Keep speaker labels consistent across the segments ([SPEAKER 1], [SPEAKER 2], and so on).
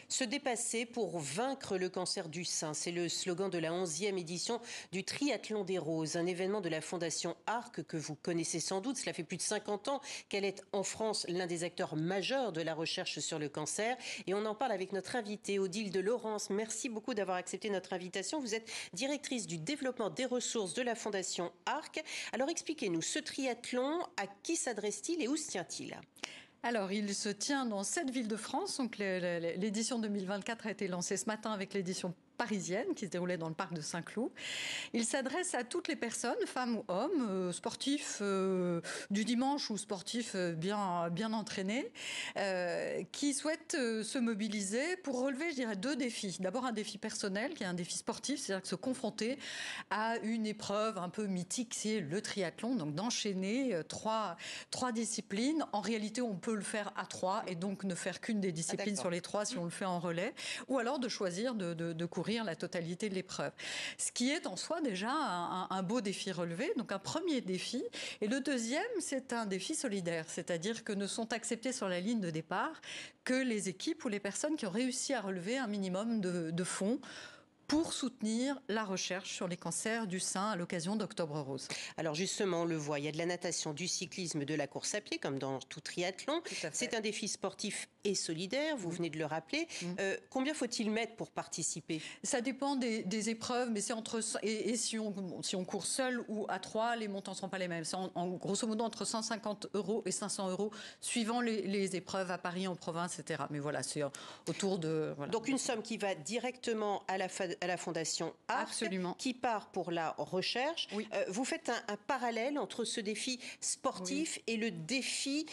[SPEAKER 1] Se dépasser pour vaincre le cancer du sein, c'est le slogan de la 11e édition du Triathlon des Roses, un événement de la Fondation ARC que vous connaissez sans doute. Cela fait plus de 50 ans qu'elle est en France l'un des acteurs majeurs de la recherche sur le cancer. Et on en parle avec notre invitée, Odile de Laurence. Merci beaucoup d'avoir accepté notre invitation. Vous êtes directrice du développement des ressources de la Fondation ARC. Alors expliquez-nous, ce triathlon, à qui s'adresse-t-il et où se tient-il ?
[SPEAKER 2] Alors, il se tient dans 7 villes de France. Donc, l'édition 2024 a été lancée ce matin avec l'édition parisienne qui se déroulait dans le parc de Saint-Cloud. Il s'adresse à toutes les personnes, femmes ou hommes, sportifs du dimanche ou sportifs bien entraînés, qui souhaitent se mobiliser pour relever, je dirais, 2 défis. D'abord, un défi personnel, qui est un défi sportif, c'est-à-dire que se confronter à une épreuve un peu mythique, c'est le triathlon, donc d'enchaîner trois disciplines. En réalité, on peut le faire à 3 et donc ne faire qu'une des disciplines sur les 3 si on le fait en relais, ou alors de choisir de courir la totalité de l'épreuve. Ce qui est en soi déjà un beau défi relevé, donc un premier défi. Et le deuxième, c'est un défi solidaire, c'est-à-dire que ne sont acceptés sur la ligne de départ que les équipes ou les personnes qui ont réussi à relever un minimum de fonds pour soutenir la recherche sur les cancers du sein à l'occasion d'Octobre Rose.
[SPEAKER 1] Alors justement, on le voit, il y a de la natation, du cyclisme, de la course à pied, comme dans tout triathlon. C'est un défi sportif et solidaire, vous venez de le rappeler. Combien faut-il mettre pour participer ?
[SPEAKER 2] Ça dépend des épreuves, mais c'est entre... Et si on court seul ou à 3, les montants ne seront pas les mêmes. C'est grosso modo entre 150 € et 500 €, suivant les épreuves à Paris, en province, etc. Mais voilà, c'est autour de... Voilà.
[SPEAKER 1] Donc une somme qui va directement à la Fondation ARC,
[SPEAKER 2] absolument,
[SPEAKER 1] qui part pour la recherche. Oui. Vous faites un parallèle entre ce défi sportif et le défi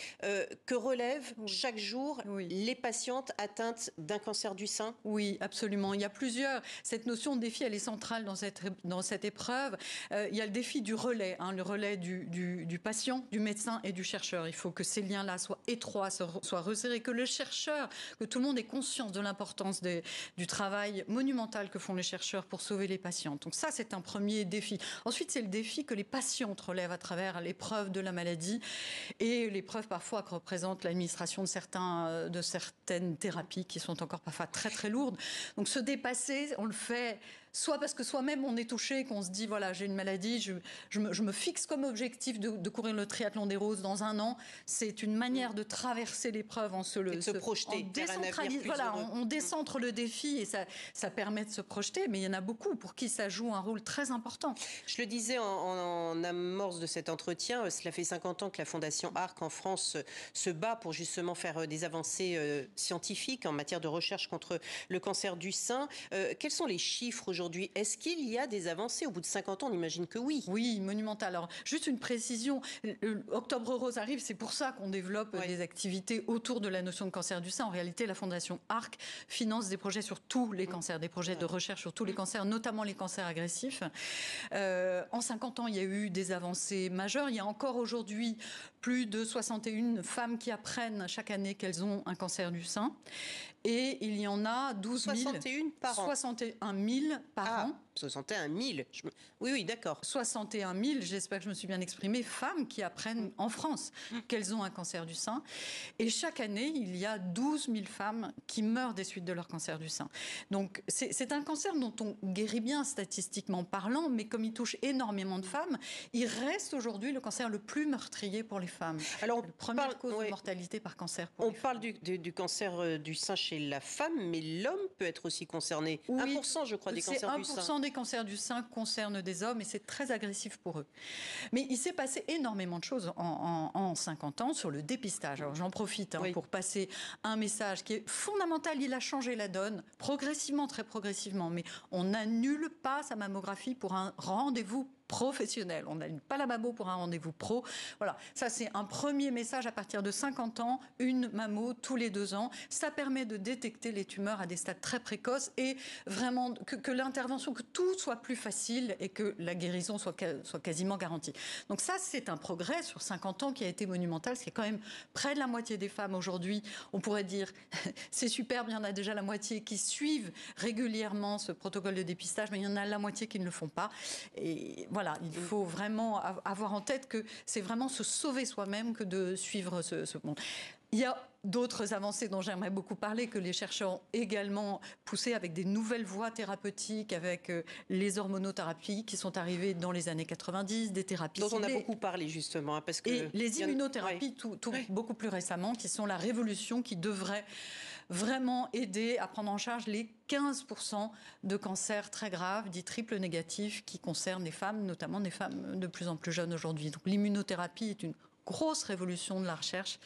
[SPEAKER 1] que relèvent chaque jour les patientes atteintes d'un cancer du sein.
[SPEAKER 2] Oui, absolument. Il y a plusieurs. Cette notion de défi, elle est centrale dans cette épreuve. Il y a le défi du relais, le relais du patient, du médecin et du chercheur. Il faut que ces liens-là soient étroits, soient resserrés, que le chercheur, que tout le monde ait conscience de l'importance du travail monumental que font les chercheurs pour sauver les patients. Donc ça, c'est un premier défi. Ensuite, c'est le défi que les patientes relèvent à travers l'épreuve de la maladie et l'épreuve parfois que représente l'administration de certaines thérapies qui sont encore parfois très très lourdes. Donc se dépasser, on le fait soit parce que soi-même on est touché, qu'on se dit voilà, j'ai une maladie, je me fixe comme objectif de courir le triathlon des Roses dans 1 an. C'est une manière de traverser l'épreuve en se
[SPEAKER 1] projeter vers un avenir plus heureux.
[SPEAKER 2] On décentre le défi et ça permet de se projeter, mais il y en a beaucoup pour qui ça joue un rôle très important.
[SPEAKER 1] Je le disais en amorce de cet entretien, cela fait 50 ans que la Fondation ARC en France se bat pour justement faire des avancées scientifiques en matière de recherche contre le cancer du sein. Quels sont les chiffres aujourd'hui ? Est-ce qu'il y a des avancées ? Au bout de 50 ans, on imagine que oui.
[SPEAKER 2] Oui, monumental. Alors, juste une précision, Octobre Rose arrive, c'est pour ça qu'on développe des activités autour de la notion de cancer du sein. En réalité, la Fondation ARC finance des projets sur tous les cancers, des projets de recherche sur tous les cancers, notamment les cancers agressifs. En 50 ans, il y a eu des avancées majeures. Il y a encore aujourd'hui plus de 61 femmes qui apprennent chaque année qu'elles ont un cancer du sein. Et il y en a 12 000.
[SPEAKER 1] 61 par an.
[SPEAKER 2] 61 000 par an.
[SPEAKER 1] 61 000. Oui, d'accord.
[SPEAKER 2] 61 000, j'espère que je me suis bien exprimée, femmes qui apprennent en France qu'elles ont un cancer du sein. Et chaque année, il y a 12 000 femmes qui meurent des suites de leur cancer du sein. Donc, c'est un cancer dont on guérit bien statistiquement parlant, mais comme il touche énormément de femmes, il reste aujourd'hui le cancer le plus meurtrier pour les femmes. Alors, la première cause de mortalité par cancer pour les femmes.
[SPEAKER 1] On parle du cancer du sein chez la femme, mais l'homme peut être aussi concerné. Oui, 1%, je crois, des cancers du sein.
[SPEAKER 2] 1% des cancers du sein concernent des hommes et c'est très agressif pour eux. Mais il s'est passé énormément de choses en 50 ans sur le dépistage. Alors j'en profite pour passer un message qui est fondamental. Il a changé la donne progressivement, très progressivement. Mais on n'annule pas sa mammographie pour un rendez-vous professionnel. On n'annule pas la mammo pour un rendez-vous pro. Voilà, ça c'est un premier message à partir de 50 ans, une mammo tous les 2 ans. Ça permet de détecter les tumeurs à des stades très précoces et vraiment que l'intervention, que tout soit plus facile et que la guérison soit quasiment garantie. Donc ça, c'est un progrès sur 50 ans qui a été monumental. C'est quand même près de la moitié des femmes aujourd'hui. On pourrait dire, c'est superbe, il y en a déjà la moitié qui suivent régulièrement ce protocole de dépistage, mais il y en a la moitié qui ne le font pas. Et voilà, il faut vraiment avoir en tête que c'est vraiment se sauver soi-même que de suivre ce monde. Il y a d'autres avancées dont j'aimerais beaucoup parler, que les chercheurs ont également poussé avec des nouvelles voies thérapeutiques, avec les hormonothérapies qui sont arrivées dans les années 90, des thérapies
[SPEAKER 1] dont on a
[SPEAKER 2] ciblées.
[SPEAKER 1] beaucoup parlé justement. Parce que
[SPEAKER 2] et les immunothérapies,
[SPEAKER 1] ouais.
[SPEAKER 2] beaucoup plus récemment, qui sont la révolution, qui devrait vraiment aider à prendre en charge les 15% de cancers très graves, dits triple négatifs, qui concernent les femmes, notamment des femmes de plus en plus jeunes aujourd'hui. Donc l'immunothérapie est une grosse révolution de la recherche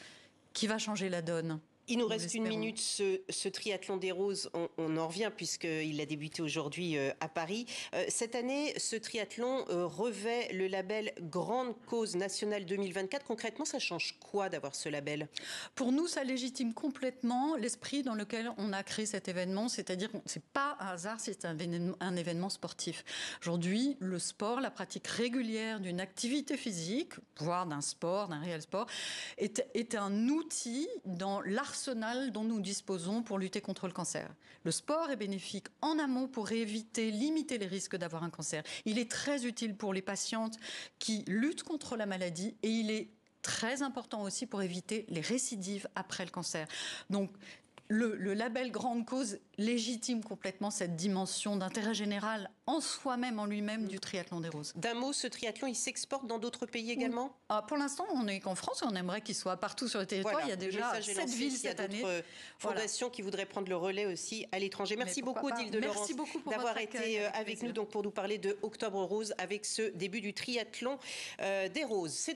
[SPEAKER 2] qui va changer la donne.
[SPEAKER 1] Il nous reste une minute, ce triathlon des roses, on en revient puisqu'il a débuté aujourd'hui à Paris. Cette année, ce triathlon revêt le label Grande Cause Nationale 2024. Concrètement, ça change quoi d'avoir ce label?
[SPEAKER 2] Pour nous, ça légitime complètement l'esprit dans lequel on a créé cet événement, c'est-à-dire que ce n'est pas un hasard, c'est un événement sportif. Aujourd'hui, le sport, la pratique régulière d'une activité physique, voire d'un sport, d'un réel sport, est un outil dans l'arsenal dont nous disposons pour lutter contre le cancer. Le sport est bénéfique en amont pour éviter, limiter les risques d'avoir un cancer. Il est très utile pour les patientes qui luttent contre la maladie et il est très important aussi pour éviter les récidives après le cancer. Donc, le label Grande Cause légitime complètement cette dimension d'intérêt général en soi-même, en lui-même, du triathlon des roses.
[SPEAKER 1] D'un mot, ce triathlon, il s'exporte dans d'autres pays également?
[SPEAKER 2] Pour l'instant, on n'est qu'en France, on aimerait qu'il soit partout sur le territoire.
[SPEAKER 1] Voilà,
[SPEAKER 2] il y a déjà 7 villes cette année.
[SPEAKER 1] Il y a d'autres fondations qui voudraient prendre le relais aussi à l'étranger. Merci beaucoup, Odile de Laurence, d'avoir été avec nous donc, pour nous parler de Octobre Rose avec ce début du triathlon des roses.